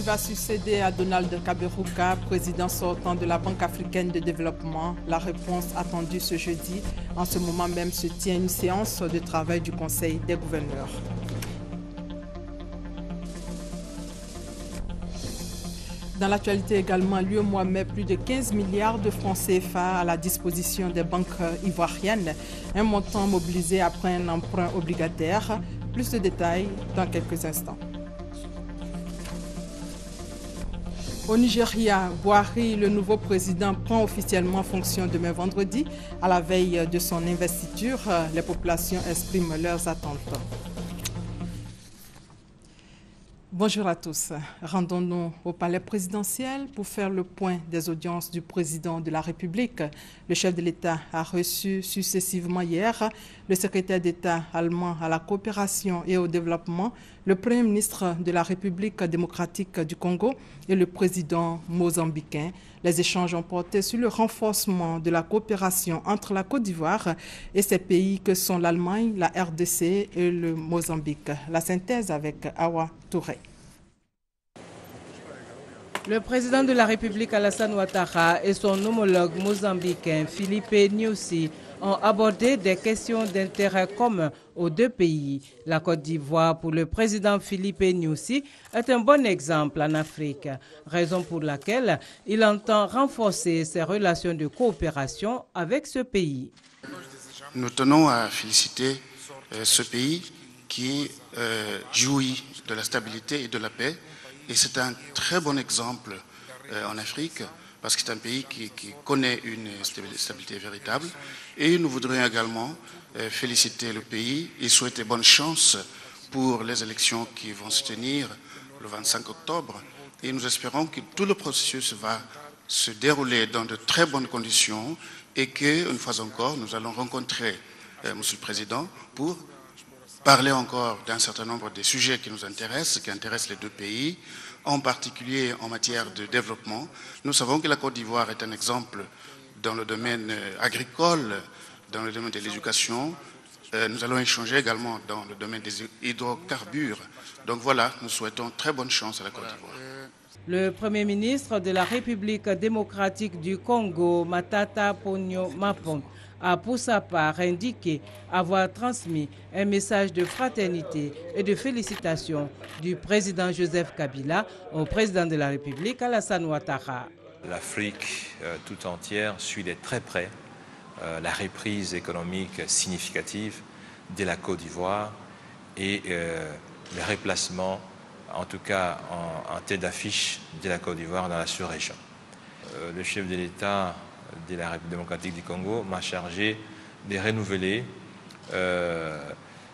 Qui va succéder à Donald Kaberuka, président sortant de la Banque africaine de développement? La réponse attendue ce jeudi. En ce moment même se tient une séance de travail du Conseil des gouverneurs. Dans l'actualité également, l'UEMOA met plus de 15 milliards de francs CFA à la disposition des banques ivoiriennes. Un montant mobilisé après un emprunt obligataire. Plus de détails dans quelques instants. Au Nigeria, Buhari, le nouveau président, prend officiellement fonction demain vendredi. À la veille de son investiture, les populations expriment leurs attentes. Bonjour à tous. Rendons-nous au palais présidentiel pour faire le point des audiences du président de la République. Le chef de l'État a reçu successivement hier le secrétaire d'État allemand à la coopération et au développement, le Premier ministre de la République démocratique du Congo et le président mozambicain. Les échanges ont porté sur le renforcement de la coopération entre la Côte d'Ivoire et ces pays que sont l'Allemagne, la RDC et le Mozambique. La synthèse avec Awa Touré. Le président de la République Alassane Ouattara et son homologue mozambicain Filipe Nyusi ont abordé des questions d'intérêt commun aux deux pays. La Côte d'Ivoire, pour le président Filipe Nyusi, est un bon exemple en Afrique, raison pour laquelle il entend renforcer ses relations de coopération avec ce pays. Nous tenons à féliciter ce pays qui jouit de la stabilité et de la paix. Et c'est un très bon exemple en Afrique, parce que c'est un pays qui connaît une stabilité véritable. Et nous voudrions également féliciter le pays et souhaiter bonne chance pour les élections qui vont se tenir le 25 octobre. Et nous espérons que tout le processus va se dérouler dans de très bonnes conditions et qu'une fois encore, nous allons rencontrer Monsieur le Président pour parler encore d'un certain nombre de sujets qui nous intéressent, qui intéressent les deux pays, en particulier en matière de développement. Nous savons que la Côte d'Ivoire est un exemple dans le domaine agricole, dans le domaine de l'éducation. Nous allons échanger également dans le domaine des hydrocarbures. Donc voilà, nous souhaitons très bonne chance à la Côte d'Ivoire. Le Premier ministre de la République démocratique du Congo, Matata Ponyo Mapon, a pour sa part indiqué avoir transmis un message de fraternité et de félicitations du président Joseph Kabila au président de la République Alassane Ouattara. L'Afrique tout entière suit de très près la reprise économique significative de la Côte d'Ivoire et le replacement, en tout cas en tête d'affiche de la Côte d'Ivoire dans la sous-région. Le chef de l'État de la République démocratique du Congo m'a chargé de renouveler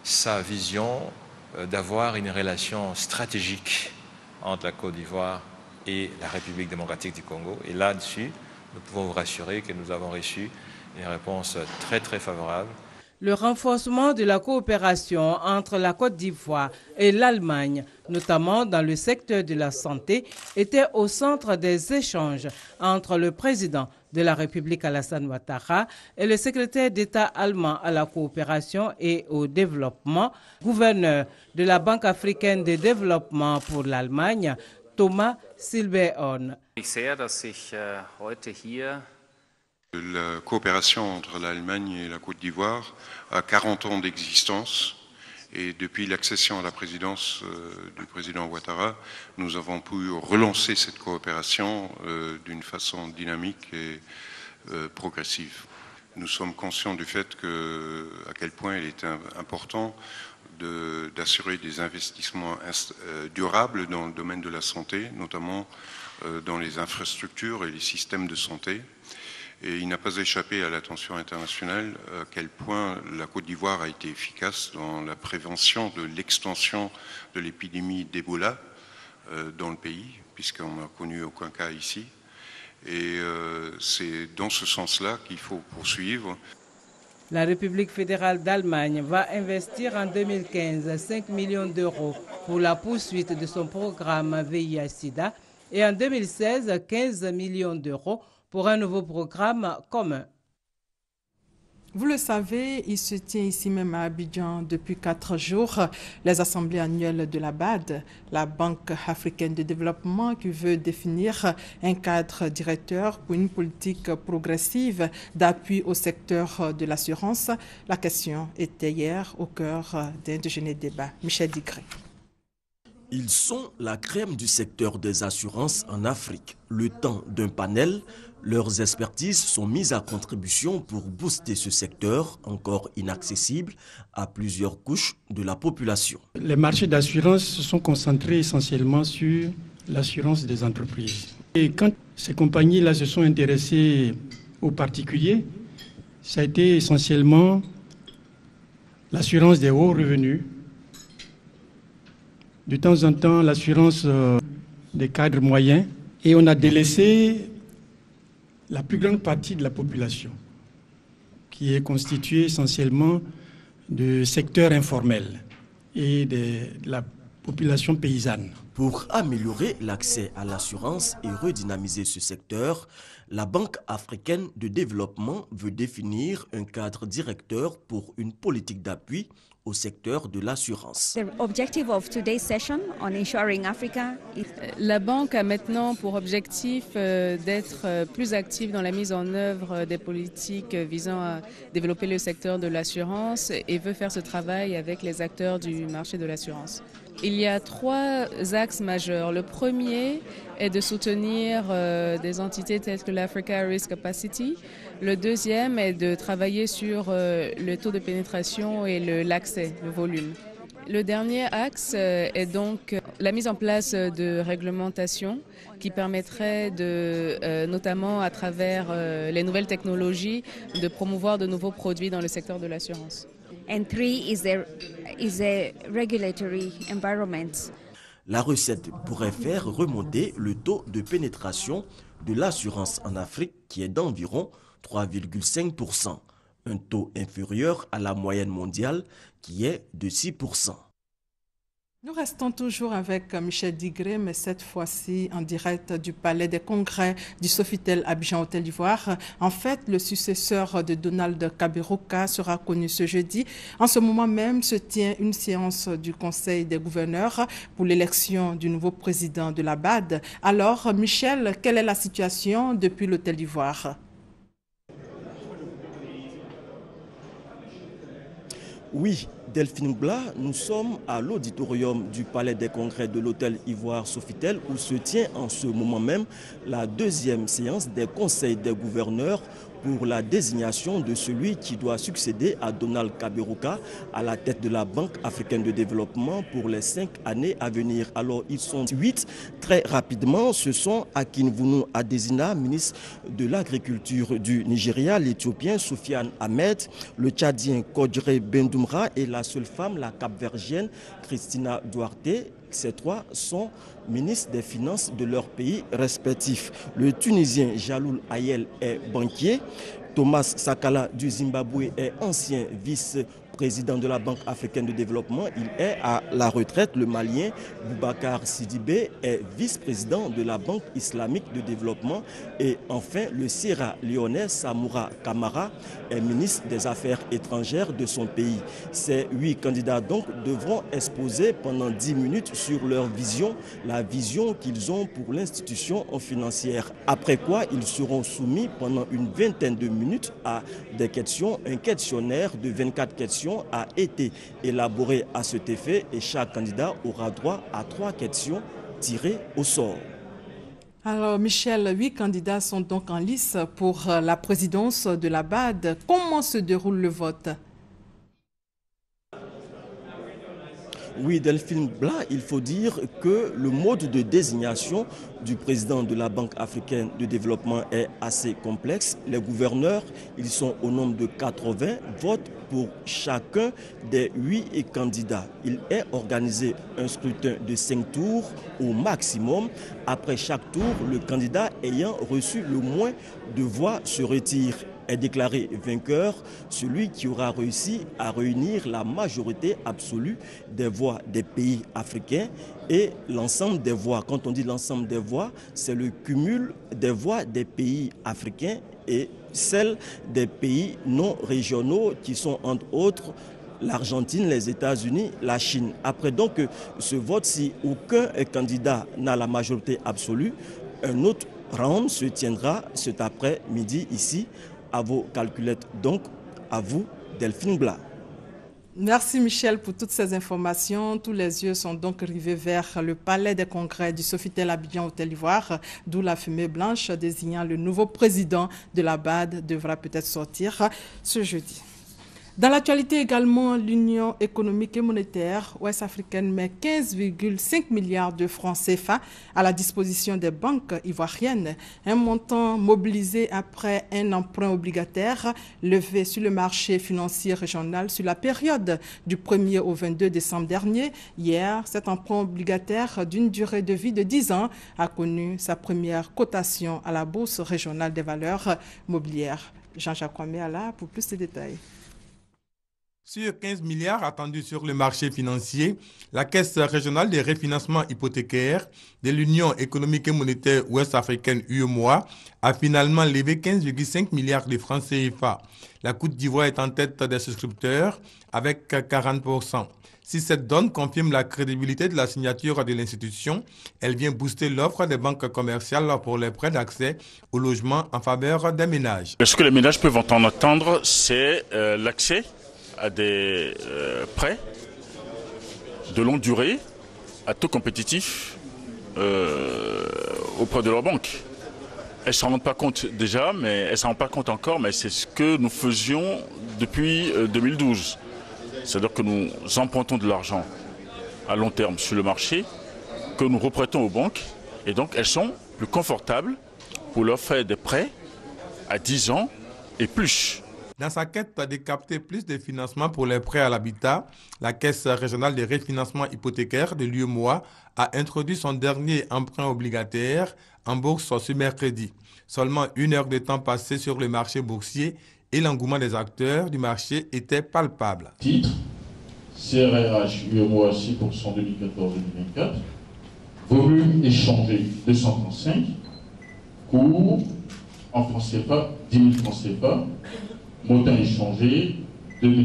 sa vision d'avoir une relation stratégique entre la Côte d'Ivoire et la République démocratique du Congo. Et là-dessus, nous pouvons vous rassurer que nous avons reçu une réponse très très favorable. Le renforcement de la coopération entre la Côte d'Ivoire et l'Allemagne, notamment dans le secteur de la santé, était au centre des échanges entre le président de la République Alassane Ouattara et le secrétaire d'État allemand à la coopération et au développement, gouverneur de la Banque africaine de développement pour l'Allemagne, Thomas Silberhorn. La coopération entre l'Allemagne et la Côte d'Ivoire a 40 ans d'existence et depuis l'accession à la présidence du président Ouattara, nous avons pu relancer cette coopération d'une façon dynamique et progressive. Nous sommes conscients du fait à quel point il est important d'assurer des investissements durables dans le domaine de la santé, notamment dans les infrastructures et les systèmes de santé. Et il n'a pas échappé à l'attention internationale à quel point la Côte d'Ivoire a été efficace dans la prévention de l'extension de l'épidémie d'Ebola dans le pays, puisqu'on n'a connu aucun cas ici. Et c'est dans ce sens-là qu'il faut poursuivre. La République fédérale d'Allemagne va investir en 2015 5 millions d'euros pour la poursuite de son programme VIH-Sida et en 2016 15 millions d'euros pour un nouveau programme commun. Vous le savez, il se tient ici même à Abidjan depuis 4 jours les assemblées annuelles de la BAD, la Banque africaine de développement, qui veut définir un cadre directeur pour une politique progressive d'appui au secteur de l'assurance. La question était hier au cœur d'un déjeuner débat. Michel Digré. Ils sont la crème du secteur des assurances en Afrique. Le temps d'un panel, leurs expertises sont mises à contribution pour booster ce secteur encore inaccessible à plusieurs couches de la population. Les marchés d'assurance se sont concentrés essentiellement sur l'assurance des entreprises. Et quand ces compagnies-là se sont intéressées aux particuliers, ça a été essentiellement l'assurance des hauts revenus, de temps en temps l'assurance des cadres moyens, et on a délaissé la plus grande partie de la population, qui est constituée essentiellement de secteurs informels et de la population paysanne. Pour améliorer l'accès à l'assurance et redynamiser ce secteur, la Banque africaine de développement veut définir un cadre directeur pour une politique d'appui au secteur de l'assurance. La banque a maintenant pour objectif d'être plus active dans la mise en œuvre des politiques visant à développer le secteur de l'assurance et veut faire ce travail avec les acteurs du marché de l'assurance. Il y a 3 axes majeurs. Le premier est de soutenir des entités telles que l'Africa Risk Capacity. Le deuxième est de travailler sur le taux de pénétration et l'accès, le volume. Le dernier axe est donc la mise en place de réglementations qui permettraient notamment à travers les nouvelles technologies, de promouvoir de nouveaux produits dans le secteur de l'assurance. And 3 is a regulatory environment. La recette pourrait faire remonter le taux de pénétration de l'assurance en Afrique qui est d'environ 3,5%, un taux inférieur à la moyenne mondiale qui est de 6%. Nous restons toujours avec Michel Digré, mais cette fois-ci en direct du Palais des Congrès du Sofitel Abidjan Hôtel d'Ivoire. En fait, le successeur de Donald Kaberuka sera connu ce jeudi. En ce moment même se tient une séance du Conseil des gouverneurs pour l'élection du nouveau président de la BAD. Alors, Michel, quelle est la situation depuis l'Hôtel d'Ivoire ? Oui, Delphine Bla, nous sommes à l'auditorium du Palais des Congrès de l'Hôtel Ivoire Sofitel où se tient en ce moment même la 2e séance des conseils des gouverneurs pour la désignation de celui qui doit succéder à Donald Kaberuka à la tête de la Banque africaine de développement pour les 5 années à venir. Alors ils sont 8. Très rapidement, ce sont Akinwunu Adesina, ministre de l'Agriculture du Nigeria, l'Éthiopien Soufiane Ahmed, le Tchadien Kodjre Bendoumra et la seule femme, la Cap-Verdienne Christina Duarte. Ces 3 sont ministres des Finances de leurs pays respectifs. Le Tunisien Jaloul Ayel est banquier. Thomas Sakala du Zimbabwe est ancien vice-président de la Banque africaine de développement. Il est à la retraite. Le Malien Boubacar Sidibé est vice-président de la Banque islamique de développement. Et enfin, le Sierra-Léonais Samoura Kamara est ministre des Affaires étrangères de son pays. Ces 8 candidats donc devront exposer pendant 10 minutes sur leur vision, la vision qu'ils ont pour l'institution financière. Après quoi, ils seront soumis pendant une vingtaine de minutes à des questions. Un questionnaire de 24 questions a été élaboré à cet effet et chaque candidat aura droit à 3 questions tirées au sort. Alors Michel, 8 candidats sont donc en lice pour la présidence de la BAD. Comment se déroule le vote ? Oui, Delphine Bla, il faut dire que le mode de désignation du président de la Banque africaine de développement est assez complexe. Les gouverneurs, ils sont au nombre de 80, votent pour chacun des 8 candidats. Il est organisé un scrutin de 5 tours au maximum. Après chaque tour, le candidat ayant reçu le moins de voix se retire. Est déclaré vainqueur celui qui aura réussi à réunir la majorité absolue des voix des pays africains et l'ensemble des voix. Quand on dit l'ensemble des voix, c'est le cumul des voix des pays africains et celle des pays non régionaux qui sont entre autres l'Argentine, les États-Unis, la Chine. Après donc ce vote, si aucun candidat n'a la majorité absolue, un autre round se tiendra cet après-midi ici à vos calculettes. Donc, à vous, Delphine Blas. Merci Michel pour toutes ces informations. Tous les yeux sont donc rivés vers le palais des congrès du Sofitel Abidjan au Côte d'Ivoire, d'où la fumée blanche désignant le nouveau président de la BAD devra peut-être sortir ce jeudi. Dans l'actualité également, l'Union économique et monétaire ouest-africaine met 15,5 milliards de francs CFA à la disposition des banques ivoiriennes, un montant mobilisé après un emprunt obligataire levé sur le marché financier régional sur la période du 1er au 22 décembre dernier. Hier, cet emprunt obligataire d'une durée de vie de 10 ans a connu sa première cotation à la Bourse régionale des valeurs mobilières. Jean-Jacques Kwame est là pour plus de détails. Sur 15 milliards attendus sur le marché financier, la Caisse régionale des refinancements hypothécaires de l'Union économique et monétaire ouest-africaine UEMOA a finalement levé 15,5 milliards de francs CFA. La Côte d'Ivoire est en tête des souscripteurs avec 40%. Si cette donne confirme la crédibilité de la signature de l'institution, elle vient booster l'offre des banques commerciales pour les prêts d'accès au logement en faveur des ménages. Ce que les ménages peuvent en attendre, c'est l'accès à des prêts de longue durée à taux compétitif auprès de leur banque. Elles ne s'en rendent pas compte déjà, mais elles ne s'en rendent pas compte encore, mais c'est ce que nous faisions depuis 2012. C'est-à-dire que nous empruntons de l'argent à long terme sur le marché, que nous reprêtons aux banques, et donc elles sont plus confortables pour leur faire des prêts à 10 ans et plus. Dans sa quête de capter plus de financement pour les prêts à l'habitat, la Caisse régionale des refinancements hypothécaires de l'UEMOA a introduit son dernier emprunt obligataire en bourse ce mercredi. Seulement 1 heure de temps passé sur le marché boursier et l'engouement des acteurs du marché était palpable. Titre CRRH UEMOA 6% 2014-2024, volume échangé 235, cours en francs CFA 10 000 francs CFA. Montant échangé, 2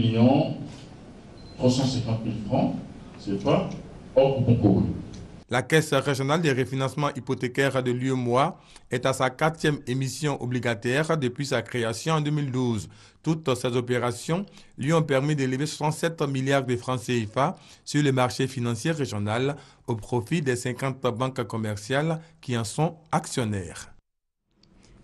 350 000 francs, c'est pas hors coupon couru. La Caisse régionale des refinancements hypothécaires de l'UEMOA est à sa 4e émission obligataire depuis sa création en 2012. Toutes ces opérations lui ont permis d'élever 67 milliards de francs CFA sur le marché financier régional au profit des 50 banques commerciales qui en sont actionnaires.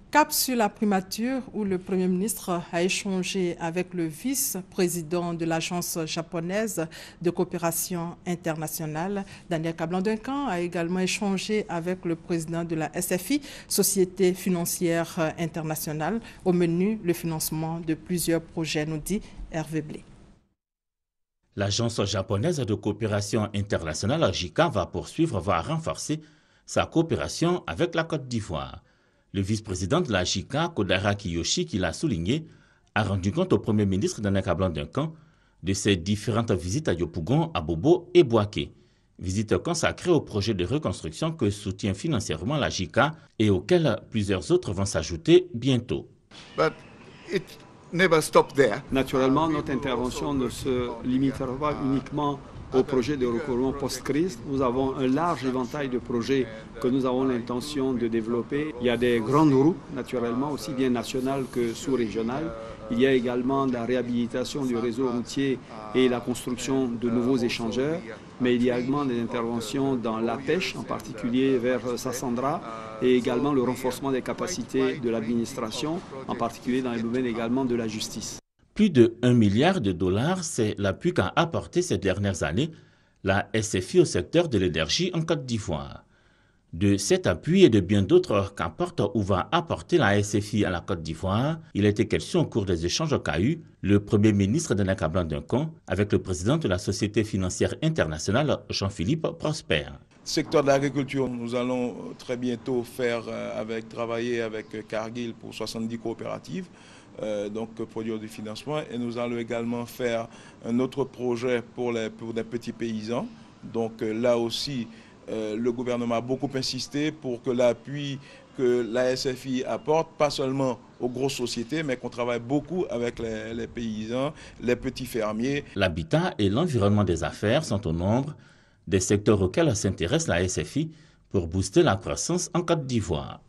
Cap sur la primature où le Premier ministre a échangé avec le vice-président de l'Agence japonaise de coopération internationale. Daniel Kablan-Duncan a également échangé avec le président de la SFI, Société financière internationale. Au menu, le financement de plusieurs projets, nous dit Hervé Blé. L'Agence japonaise de coopération internationale, JICA, va poursuivre, voire renforcer sa coopération avec la Côte d'Ivoire. Le vice-président de la JICA, Kodara Kiyoshi, qui l'a souligné, a rendu compte au Premier ministre Daniel Kablan-Duncan de ses différentes visites à Yopougon, à Bobo et Boaké. Visites consacrées au projet de reconstruction que soutient financièrement la JICA et auxquelles plusieurs autres vont s'ajouter bientôt. Naturellement, notre intervention ne se limitera pas uniquement au projet de recouvrement post-crise. Nous avons un large éventail de projets que nous avons l'intention de développer. Il y a des grandes routes, naturellement, aussi bien nationales que sous-régionales. Il y a également la réhabilitation du réseau routier et la construction de nouveaux échangeurs. Mais il y a également des interventions dans la pêche, en particulier vers Sassandra, et également le renforcement des capacités de l'administration, en particulier dans les domaines également de la justice. Plus de 1 milliard de dollars, c'est l'appui qu'a apporté ces dernières années la SFI au secteur de l'énergie en Côte d'Ivoire. De cet appui et de bien d'autres qu'apporte ou va apporter la SFI à la Côte d'Ivoire, il a été question au cours des échanges qu'a eu le Premier ministre Daniel Kablan-Duncan avec le président de la Société financière internationale, Jean-Philippe Prosper. Secteur de l'agriculture, nous allons très bientôt travailler avec Cargill pour 70 coopératives. Donc produire du financement, et nous allons également faire un autre projet pour des petits paysans. Donc là aussi, le gouvernement a beaucoup insisté pour que l'appui que la SFI apporte, pas seulement aux grosses sociétés, mais qu'on travaille beaucoup avec les paysans, les petits fermiers. L'habitat et l'environnement des affaires sont au nombre des secteurs auxquels s'intéresse la SFI pour booster la croissance en Côte d'Ivoire.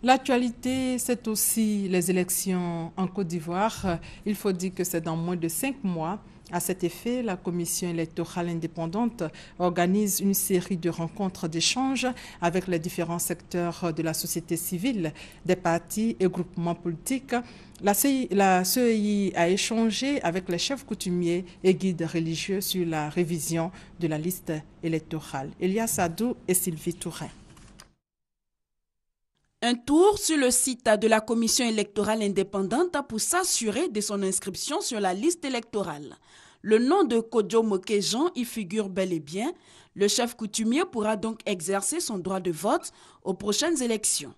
L'actualité, c'est aussi les élections en Côte d'Ivoire. Il faut dire que c'est dans moins de 5 mois. À cet effet, la Commission électorale indépendante organise une série de rencontres d'échanges avec les différents secteurs de la société civile, des partis et groupements politiques. La CEI a échangé avec les chefs coutumiers et guides religieux sur la révision de la liste électorale. Elias Adou et Sylvie Tourin. Un tour sur le site de la Commission électorale indépendante pour s'assurer de son inscription sur la liste électorale. Le nom de Kodjo Mokejan y figure bel et bien. Le chef coutumier pourra donc exercer son droit de vote aux prochaines élections.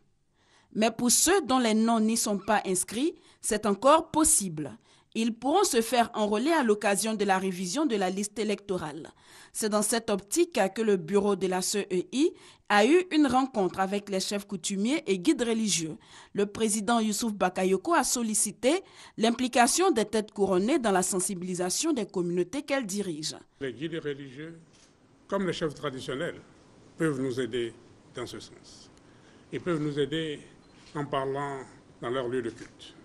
Mais pour ceux dont les noms n'y sont pas inscrits, c'est encore possible. Ils pourront se faire enrôler à l'occasion de la révision de la liste électorale. C'est dans cette optique que le bureau de la CEI a eu une rencontre avec les chefs coutumiers et guides religieux. Le président Youssouf Bakayoko a sollicité l'implication des têtes couronnées dans la sensibilisation des communautés qu'elles dirigent. Les guides religieux, comme les chefs traditionnels, peuvent nous aider dans ce sens. Ils peuvent nous aider en parlant dans leur lieu de culte.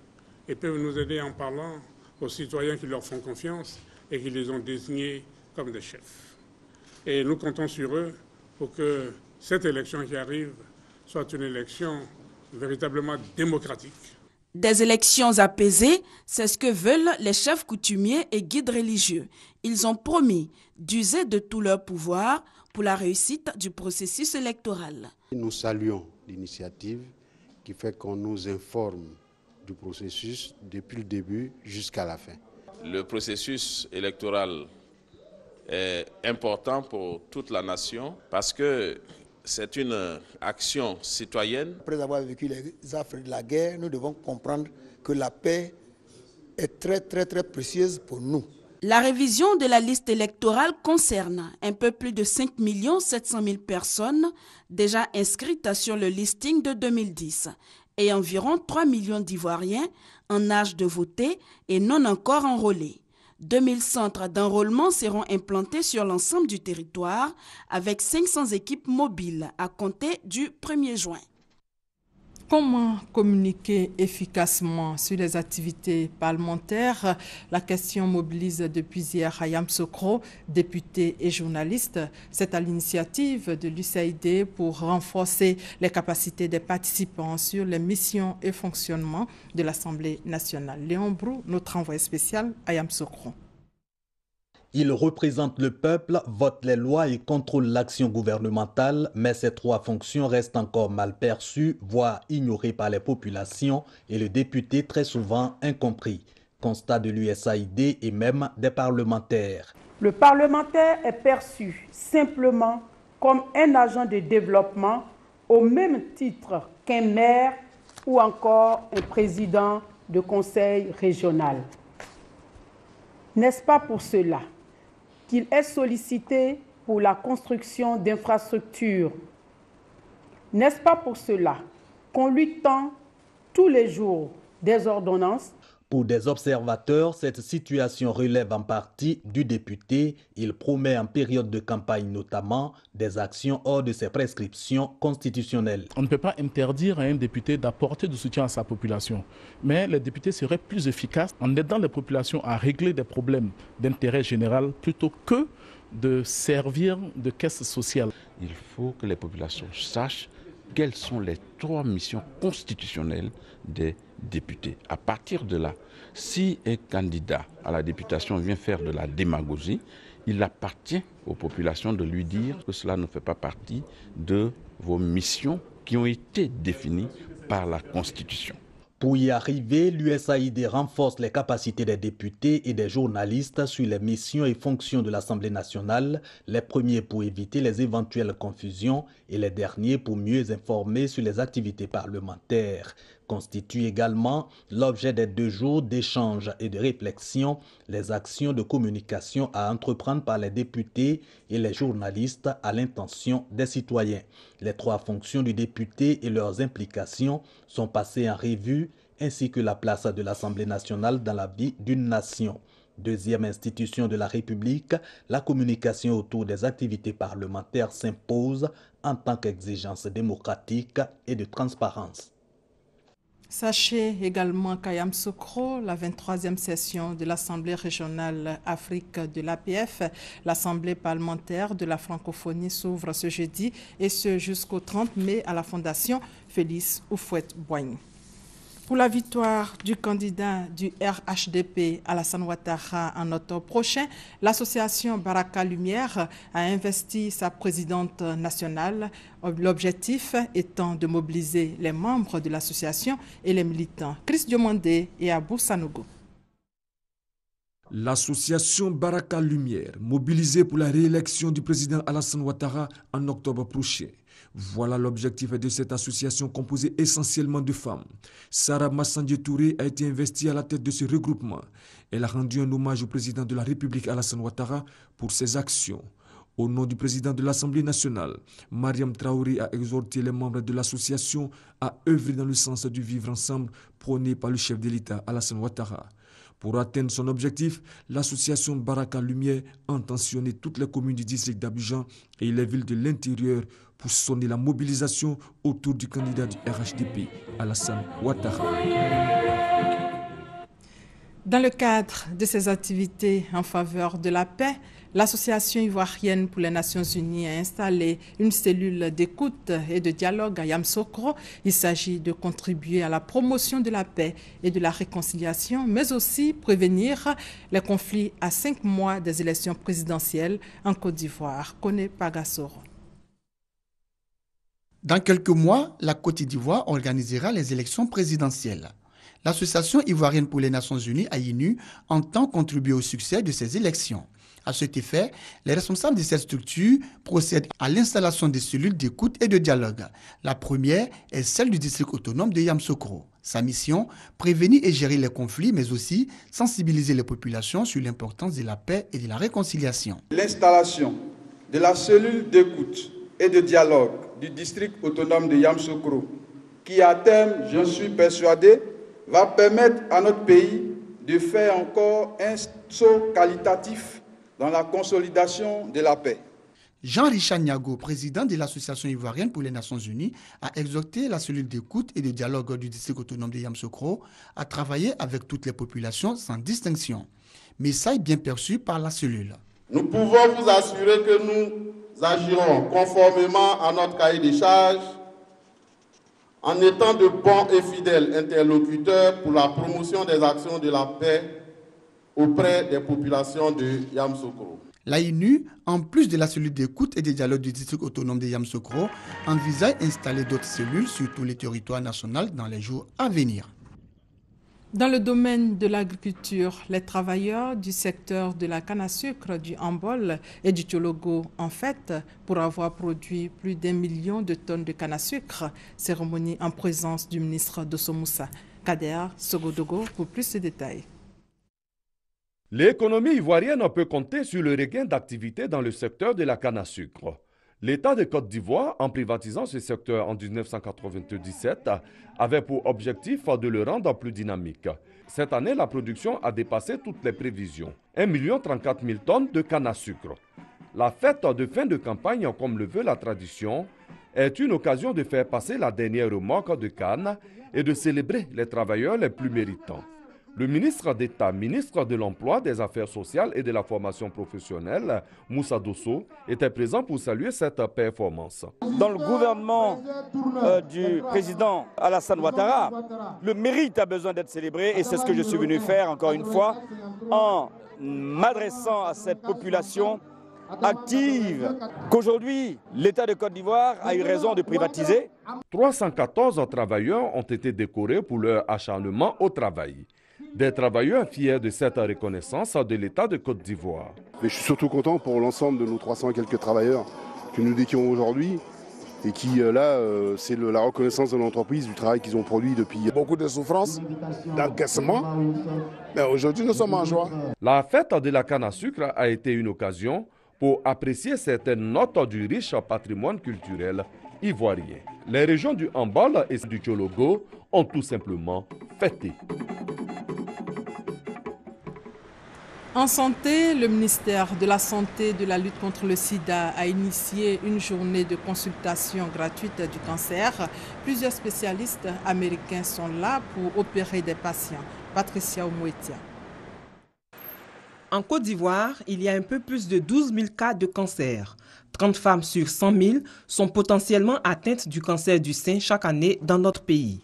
Ils peuvent nous aider en parlant aux citoyens qui leur font confiance et qui les ont désignés comme des chefs. Et nous comptons sur eux pour que cette élection qui arrive soit une élection véritablement démocratique. Des élections apaisées, c'est ce que veulent les chefs coutumiers et guides religieux. Ils ont promis d'user de tout leur pouvoir pour la réussite du processus électoral. Nous saluons l'initiative qui fait qu'on nous informe du processus depuis le début jusqu'à la fin. Le processus électoral est important pour toute la nation parce que c'est une action citoyenne. Après avoir vécu les affres de la guerre, nous devons comprendre que la paix est très précieuse pour nous. La révision de la liste électorale concerne un peu plus de 5 700 000 personnes déjà inscrites sur le listing de 2010 et environ 3 millions d'Ivoiriens en âge de voter et non encore enrôlés. 2000 centres d'enrôlement seront implantés sur l'ensemble du territoire avec 500 équipes mobiles à compter du 1er juin. Comment communiquer efficacement sur les activités parlementaires? La question mobilise depuis hier Ayam Sokro, député et journaliste. C'est à l'initiative de l'USAID pour renforcer les capacités des participants sur les missions et fonctionnement de l'Assemblée nationale. Léon Brou, notre envoyé spécial, Ayam Sokro. Il représente le peuple, vote les lois et contrôle l'action gouvernementale, mais ces trois fonctions restent encore mal perçues, voire ignorées par les populations et le député très souvent incompris. Constat de l'USAID et même des parlementaires. Le parlementaire est perçu simplement comme un agent de développement au même titre qu'un maire ou encore un président de conseil régional. N'est-ce pas pour cela qu'il est sollicité pour la construction d'infrastructures? N'est-ce pas pour cela qu'on lui tend tous les jours des ordonnances? Pour des observateurs, cette situation relève en partie du député. Il promet en période de campagne notamment des actions hors de ses prescriptions constitutionnelles. On ne peut pas interdire à un député d'apporter du soutien à sa population, mais les députés seraient plus efficaces en aidant les populations à régler des problèmes d'intérêt général plutôt que de servir de caisse sociale. Il faut que les populations sachent quelles sont les trois missions constitutionnelles des députés. À partir de là, si un candidat à la députation vient faire de la démagogie, il appartient aux populations de lui dire que cela ne fait pas partie de vos missions qui ont été définies par la Constitution. Pour y arriver, l'USAID renforce les capacités des députés et des journalistes sur les missions et fonctions de l'Assemblée nationale, les premiers pour éviter les éventuelles confusions et les derniers pour mieux informer sur les activités parlementaires. Constitue également l'objet des 2 jours d'échange et de réflexion, les actions de communication à entreprendre par les députés et les journalistes à l'intention des citoyens. Les 3 fonctions du député et leurs implications sont passées en revue, ainsi que la place de l'Assemblée nationale dans la vie d'une nation. Deuxième institution de la République, la communication autour des activités parlementaires s'impose en tant qu'exigence démocratique et de transparence. Sachez également qu'à Yamoussoukro, la 23e session de l'Assemblée régionale Afrique de l'APF, l'Assemblée parlementaire de la francophonie s'ouvre ce jeudi et ce jusqu'au 30 mai à la Fondation Félix Houphouët-Boigny. Pour la victoire du candidat du RHDP, Alassane Ouattara, en octobre prochain, l'association Baraka Lumière a investi sa présidente nationale, l'objectif étant de mobiliser les membres de l'association et les militants. Chris Diomandé et Abou Sanogo. L'association Baraka Lumière, mobilisée pour la réélection du président Alassane Ouattara en octobre prochain. Voilà l'objectif de cette association composée essentiellement de femmes. Sarah Massandje Touré a été investie à la tête de ce regroupement. Elle a rendu un hommage au président de la République Alassane Ouattara pour ses actions. Au nom du président de l'Assemblée nationale, Mariam Traoré a exhorté les membres de l'association à œuvrer dans le sens du vivre ensemble prôné par le chef de l'État Alassane Ouattara. Pour atteindre son objectif, l'association Baraka Lumière a intentionné toutes les communes du district d'Abidjan et les villes de l'intérieur pour sonner la mobilisation autour du candidat du RHDP, Alassane Ouattara. Dans le cadre de ses activités en faveur de la paix, l'Association ivoirienne pour les Nations Unies a installé une cellule d'écoute et de dialogue à Yamoussoukro. Il s'agit de contribuer à la promotion de la paix et de la réconciliation, mais aussi prévenir les conflits à 5 mois des élections présidentielles en Côte d'Ivoire. Kone Pagassoro. Dans quelques mois, la Côte d'Ivoire organisera les élections présidentielles. L'Association ivoirienne pour les Nations Unies, AINU, entend contribuer au succès de ces élections. À cet effet, les responsables de cette structure procèdent à l'installation des cellules d'écoute et de dialogue. La première est celle du district autonome de Yamoussoukro. Sa mission, prévenir et gérer les conflits, mais aussi sensibiliser les populations sur l'importance de la paix et de la réconciliation. L'installation de la cellule d'écoute et de dialogue du district autonome de Yamoussoukro, qui à terme, je suis persuadé, va permettre à notre pays de faire encore un saut qualitatif dans la consolidation de la paix. Jean-Richard Niago, président de l'Association ivoirienne pour les Nations Unies, a exhorté la cellule d'écoute et de dialogue du district autonome de Yamoussoukro à travailler avec toutes les populations sans distinction. Message bien perçu par la cellule. Nous pouvons vous assurer que nous agirons conformément à notre cahier des charges en étant de bons et fidèles interlocuteurs pour la promotion des actions de la paix auprès des populations de Yamoussoukro. L'AINU, en plus de la cellule d'écoute et de dialogue du district autonome de Yamoussoukro, envisage d'installer d'autres cellules sur tous les territoires nationaux dans les jours à venir. Dans le domaine de l'agriculture, les travailleurs du secteur de la canne à sucre, du Hambol et du Tchologo en fête pour avoir produit plus d'1 million de tonnes de canne à sucre. Cérémonie en présence du ministre Dosso Moussa. Kader Sogodogo pour plus de détails. L'économie ivoirienne peut compter sur le regain d'activité dans le secteur de la canne à sucre. L'État de Côte d'Ivoire, en privatisant ce secteur en 1997, avait pour objectif de le rendre plus dynamique. Cette année, la production a dépassé toutes les prévisions. 1 034 000 tonnes de canne à sucre. La fête de fin de campagne, comme le veut la tradition, est une occasion de faire passer la dernière remorque de canne et de célébrer les travailleurs les plus méritants. Le ministre d'État, ministre de l'Emploi, des Affaires sociales et de la formation professionnelle, Moussa Dosso, était présent pour saluer cette performance. Dans le gouvernement du président Alassane Ouattara, le mérite a besoin d'être célébré et c'est ce que je suis venu faire encore une fois en m'adressant à cette population active qu'aujourd'hui l'État de Côte d'Ivoire a eu raison de privatiser. 314 travailleurs ont été décorés pour leur acharnement au travail. Des travailleurs fiers de cette reconnaissance de l'État de Côte d'Ivoire. Mais je suis surtout content pour l'ensemble de nos 300 et quelques travailleurs que nous décorons aujourd'hui et qui là, c'est la reconnaissance de l'entreprise du travail qu'ils ont produit depuis. Beaucoup de souffrance, d'encaissement, mais aujourd'hui nous sommes en joie. La fête de la canne à sucre a été une occasion pour apprécier certaines notes du riche patrimoine culturel ivoirien. Les régions du Hambal et du Tchologo ont tout simplement fêté. En santé, le ministère de la Santé et de la lutte contre le sida a initié une journée de consultation gratuite du cancer. Plusieurs spécialistes américains sont là pour opérer des patients. Patricia Omouetia. En Côte d'Ivoire, il y a un peu plus de 12 000 cas de cancer. 30 femmes sur 100 000 sont potentiellement atteintes du cancer du sein chaque année dans notre pays.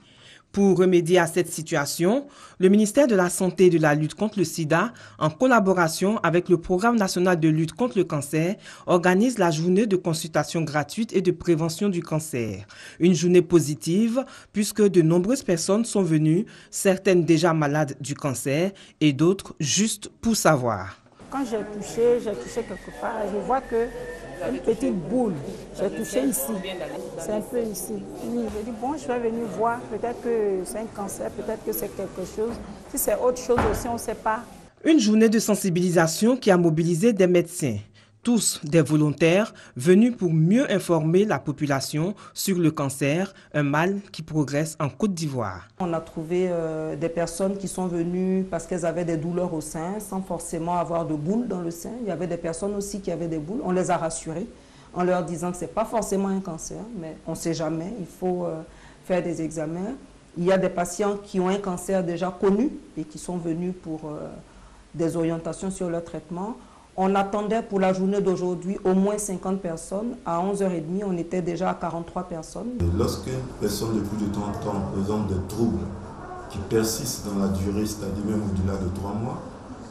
Pour remédier à cette situation, le ministère de la Santé et de la lutte contre le sida, en collaboration avec le Programme national de lutte contre le cancer, organise la journée de consultation gratuite et de prévention du cancer. Une journée positive puisque de nombreuses personnes sont venues, certaines déjà malades du cancer et d'autres juste pour savoir. Quand j'ai touché quelque part, je vois que une petite boule. J'ai touché ici. C'est un peu ici. Je dis, bon, je vais venir voir. Peut-être que c'est un cancer, peut-être que c'est quelque chose. Si c'est autre chose aussi, on ne sait pas. Une journée de sensibilisation qui a mobilisé des médecins, tous des volontaires venus pour mieux informer la population sur le cancer, un mal qui progresse en Côte d'Ivoire. On a trouvé des personnes qui sont venues parce qu'elles avaient des douleurs au sein, sans forcément avoir de boules dans le sein. Il y avait des personnes aussi qui avaient des boules. On les a rassurées en leur disant que ce n'est pas forcément un cancer, mais on ne sait jamais, il faut faire des examens. Il y a des patients qui ont un cancer déjà connu et qui sont venus pour des orientations sur leur traitement. On attendait pour la journée d'aujourd'hui au moins 50 personnes. À 11h30, on était déjà à 43 personnes. Lorsqu'une personne de plus de 30 ans présente des troubles qui persistent dans la durée, c'est-à-dire même au-delà de 3 mois,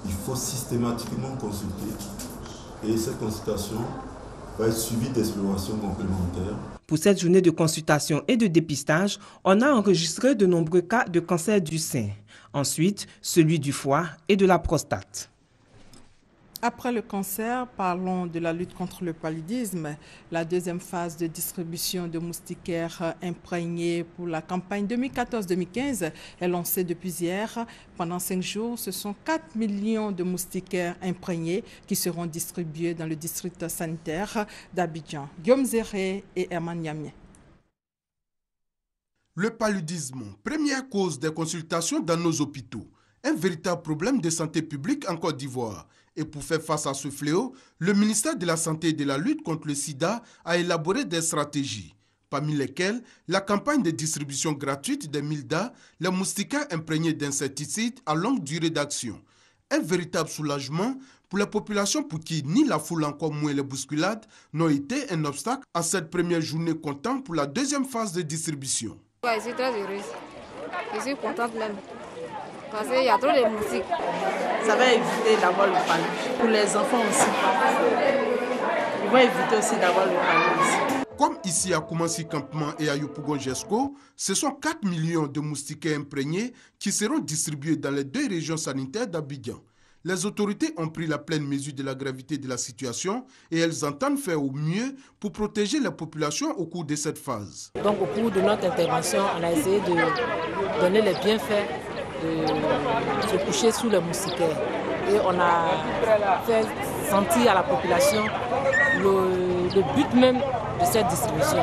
il faut systématiquement consulter. Et cette consultation va être suivie d'explorations complémentaires. Pour cette journée de consultation et de dépistage, on a enregistré de nombreux cas de cancer du sein. Ensuite, celui du foie et de la prostate. Après le cancer, parlons de la lutte contre le paludisme. La deuxième phase de distribution de moustiquaires imprégnés pour la campagne 2014-2015 est lancée depuis hier. Pendant 5 jours, ce sont 4 millions de moustiquaires imprégnés qui seront distribués dans le district sanitaire d'Abidjan. Guillaume Zéré et Herman Yamien. Le paludisme, première cause des consultations dans nos hôpitaux, un véritable problème de santé publique en Côte d'Ivoire. Et pour faire face à ce fléau, le ministère de la Santé et de la lutte contre le sida a élaboré des stratégies, parmi lesquelles la campagne de distribution gratuite des MILDA, les moustiquaires imprégnés d'insecticides à longue durée d'action. Un véritable soulagement pour la population pour qui ni la foule encore moins les bousculades n'ont été un obstacle à cette première journée comptant pour la deuxième phase de distribution. Je suis très heureuse. Je suis contente même. Parce qu'il y a trop de moustiques. Ça va éviter d'avoir le paludisme. Pour les enfants aussi. Ils vont éviter aussi d'avoir le paludisme. Comme ici à Koumassi Campement et à Yopougon-Jesco, ce sont 4 millions de moustiquaires imprégnés qui seront distribués dans les 2 régions sanitaires d'Abidjan. Les autorités ont pris la pleine mesure de la gravité de la situation et elles entendent faire au mieux pour protéger la population au cours de cette phase. Donc au cours de notre intervention, on a essayé de donner les bienfaits de se coucher sous les moustiquaires. Et on a fait sentir à la population le but même de cette distribution.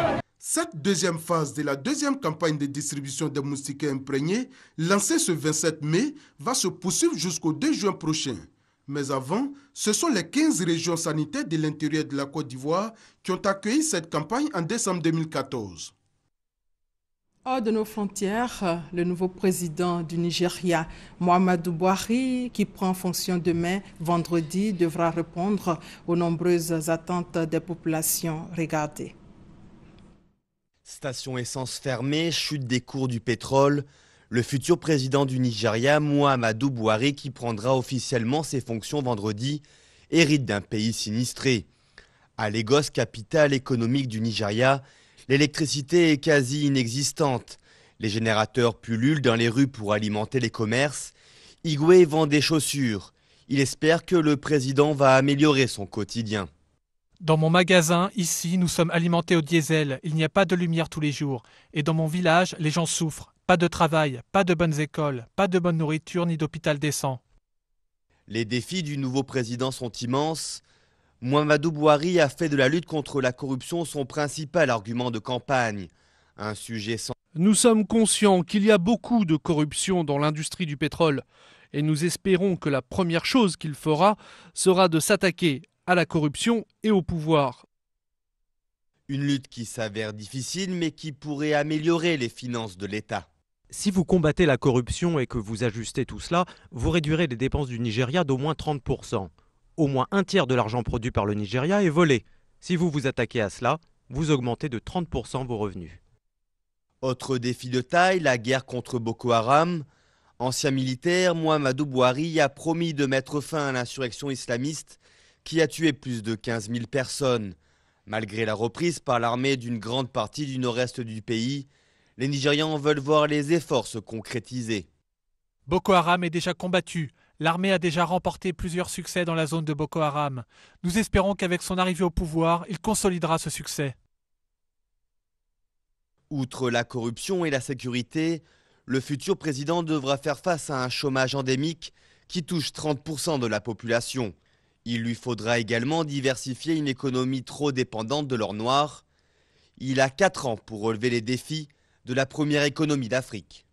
Cette deuxième phase de la deuxième campagne de distribution des moustiquaires imprégnés, lancée ce 27 mai, va se poursuivre jusqu'au 2 juin prochain. Mais avant, ce sont les 15 régions sanitaires de l'intérieur de la Côte d'Ivoire qui ont accueilli cette campagne en décembre 2014. Hors de nos frontières, le nouveau président du Nigeria, Muhammadu Buhari, qui prend fonction demain, vendredi, devra répondre aux nombreuses attentes des populations. Regardez. Station essence fermée, chute des cours du pétrole. Le futur président du Nigeria, Muhammadu Buhari, qui prendra officiellement ses fonctions vendredi, hérite d'un pays sinistré. À Lagos, capitale économique du Nigeria, l'électricité est quasi inexistante. Les générateurs pullulent dans les rues pour alimenter les commerces. Igwe vend des chaussures. Il espère que le président va améliorer son quotidien. Dans mon magasin, ici, nous sommes alimentés au diesel. Il n'y a pas de lumière tous les jours. Et dans mon village, les gens souffrent. Pas de travail, pas de bonnes écoles, pas de bonne nourriture ni d'hôpital décent. Les défis du nouveau président sont immenses. Mouhamadou Bouhari a fait de la lutte contre la corruption son principal argument de campagne. Un sujet sans... Nous sommes conscients qu'il y a beaucoup de corruption dans l'industrie du pétrole. Et nous espérons que la première chose qu'il fera sera de s'attaquer à la corruption et au pouvoir. Une lutte qui s'avère difficile mais qui pourrait améliorer les finances de l'État. Si vous combattez la corruption et que vous ajustez tout cela, vous réduirez les dépenses du Nigeria d'au moins 30%. Au moins un tiers de l'argent produit par le Nigeria est volé. Si vous vous attaquez à cela, vous augmentez de 30% vos revenus. Autre défi de taille, la guerre contre Boko Haram. Ancien militaire, Mouhamadou Bouhari a promis de mettre fin à l'insurrection islamiste qui a tué plus de 15 000 personnes. Malgré la reprise par l'armée d'une grande partie du nord-est du pays, les Nigérians veulent voir les efforts se concrétiser. Boko Haram est déjà combattu. L'armée a déjà remporté plusieurs succès dans la zone de Boko Haram. Nous espérons qu'avec son arrivée au pouvoir, il consolidera ce succès. Outre la corruption et la sécurité, le futur président devra faire face à un chômage endémique qui touche 30% de la population. Il lui faudra également diversifier une économie trop dépendante de l'or noir. Il a 4 ans pour relever les défis de la première économie d'Afrique.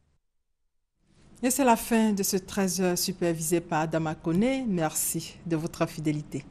Et c'est la fin de ce 13h supervisé par Adama Koné. Merci de votre fidélité.